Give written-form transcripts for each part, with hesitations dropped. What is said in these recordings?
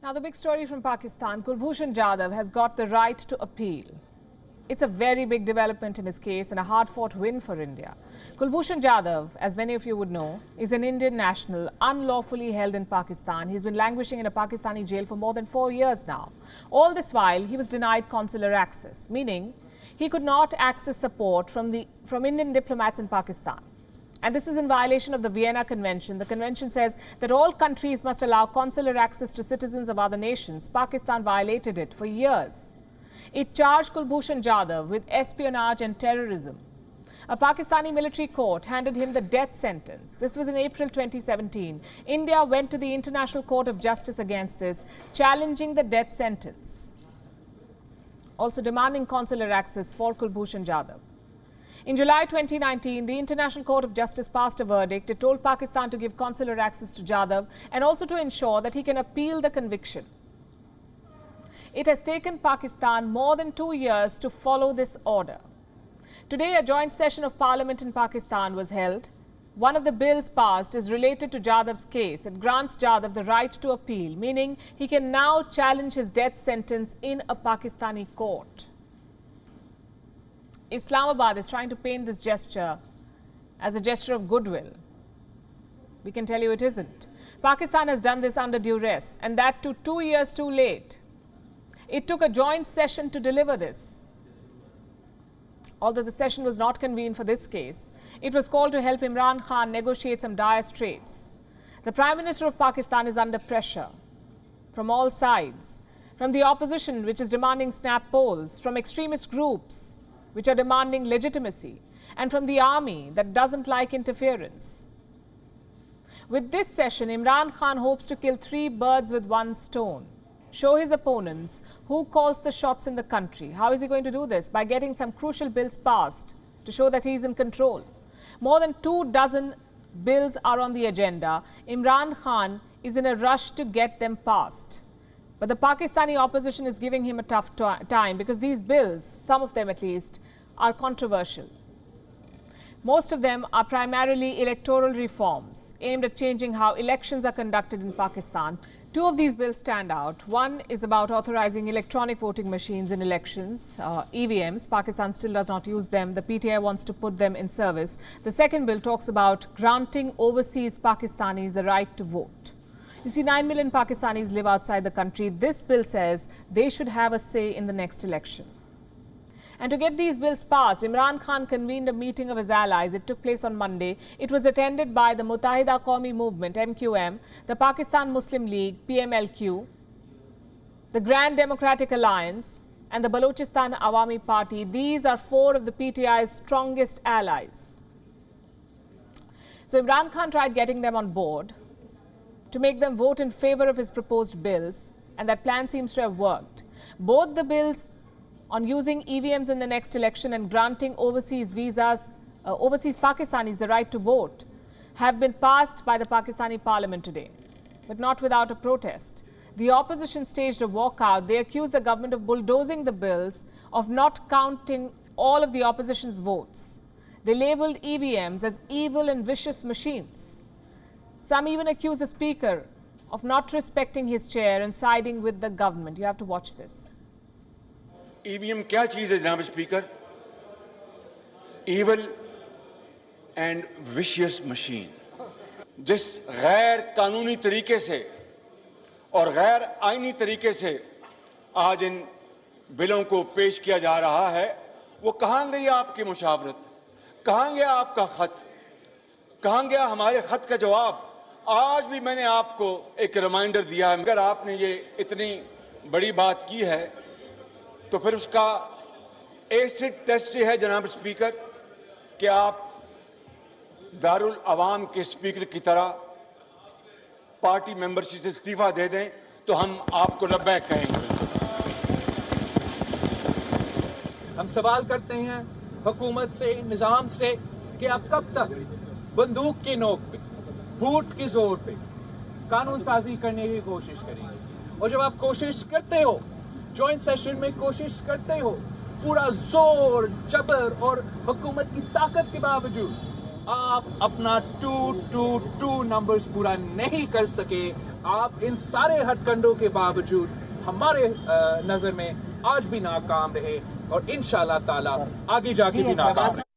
Now, the big story from Pakistan, Kulbhushan Jadhav has got the right to appeal. It's a very big development in his case and a hard-fought win for India. Kulbhushan Jadhav, as many of you would know, is an Indian national unlawfully held in Pakistan. He's been languishing in a Pakistani jail for more than 4 years now. All this while, he was denied consular access, meaning he could not access support from Indian diplomats in Pakistan. And this is in violation of the Vienna Convention. The convention says that all countries must allow consular access to citizens of other nations. Pakistan violated it for years. It charged Kulbhushan Jadhav with espionage and terrorism. A Pakistani military court handed him the death sentence. This was in April 2017. India went to the International Court of Justice against this, challenging the death sentence, also demanding consular access for Kulbhushan Jadhav. In July 2019, the International Court of Justice passed a verdict. It told Pakistan to give consular access to Jadhav and also to ensure that he can appeal the conviction. It has taken Pakistan more than 2 years to follow this order. Today, a joint session of parliament in Pakistan was held. One of the bills passed is related to Jadhav's case. It grants Jadhav the right to appeal, meaning he can now challenge his death sentence in a Pakistani court. Islamabad is trying to paint this gesture as a gesture of goodwill. We can tell you it isn't. Pakistan has done this under duress, and that too 2 years too late. It took a joint session to deliver this. Although the session was not convened for this case, it was called to help Imran Khan negotiate some dire straits. The Prime Minister of Pakistan is under pressure from all sides, from the opposition, which is demanding snap polls, from extremist groups, which are demanding legitimacy, and from the army that doesn't like interference. With this session, Imran Khan hopes to kill 3 birds with 1 stone. Show his opponents who calls the shots in the country. How is he going to do this? By getting some crucial bills passed to show that he is in control. More than 24 bills are on the agenda. Imran Khan is in a rush to get them passed. But the Pakistani opposition is giving him a tough time because these bills, some of them at least, are controversial. Most of them are primarily electoral reforms aimed at changing how elections are conducted in Pakistan. 2 of these bills stand out. One is about authorizing electronic voting machines in elections, EVMs. Pakistan still does not use them. The PTI wants to put them in service. The second bill talks about granting overseas Pakistanis the right to vote. You see, 9 million Pakistanis live outside the country. This bill says they should have a say in the next election. And to get these bills passed, Imran Khan convened a meeting of his allies. It took place on Monday. It was attended by the Muttahida Qawmi Movement, MQM, the Pakistan Muslim League, PMLQ, the Grand Democratic Alliance, and the Balochistan Awami Party. These are 4 of the PTI's strongest allies. So Imran Khan tried getting them on board to make them vote in favor of his proposed bills, and that plan seems to have worked. Both the bills on using EVMs in the next election and granting overseas Pakistanis the right to vote have been passed by the Pakistani parliament today, but not without a protest. The opposition staged a walkout. They accused the government of bulldozing the bills, of not counting all of the opposition's votes. They labelled EVMs as evil and vicious machines. Some even accuse the speaker of not respecting his chair and siding with the government. You have to watch this. EVM क्या चीज है जनाब speaker? Evil and vicious machine. जिस गैर कानूनी तरीके से और गैर आईनी तरीके से आज इन बिलों को पेश किया जा रहा है, वो कहां गई आपकी मुशावरत? कहां गया आपका खत? कहां गया हमारे खत का जवाब? आज भी मैंने आपको एक रिमाइंडर दिया है। अगर आपने ये इतनी बड़ी बात की है तो फिर उसका एसिड टेस्ट है जनाब स्पीकर कि आप दारुल अवाम के स्पीकर की तरह पार्टी मेंबरशिप से इस्तीफा दे दें तो हम आपको लब्बैक कहेंगे। हम सवाल करते हैं हुकूमत से, निजाम से कि आप कब तक बंदूक की नोक पे, बूट के जोर पे कानून साजी करने की कोशिश करेंगे। और जब आप कोशिश करते हो, जॉइंट सेशन में कोशिश करते हो, पूरा जोर, जबर और हुकूमत की ताकत के बावजूद आप अपना 222 नंबर्स पूरा नहीं कर सके। आप इन सारे हथकंडों के बावजूद हमारे नजर में आज भी नाकाम रहे और इंशाल्लाह ताला आगे जाके भी नाकाम रहे।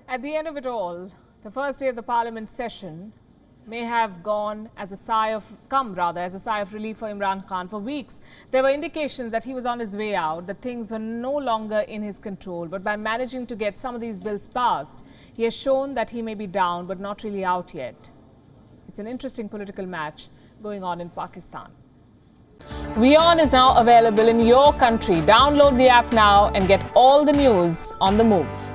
At the end of it all, the first day of the Parliament session may have come as a sigh of relief for Imran Khan. For weeks, there were indications that he was on his way out, that things were no longer in his control. But by managing to get some of these bills passed, he has shown that he may be down, but not really out yet. It's an interesting political match going on in Pakistan. WION is now available in your country. Download the app now and get all the news on the move.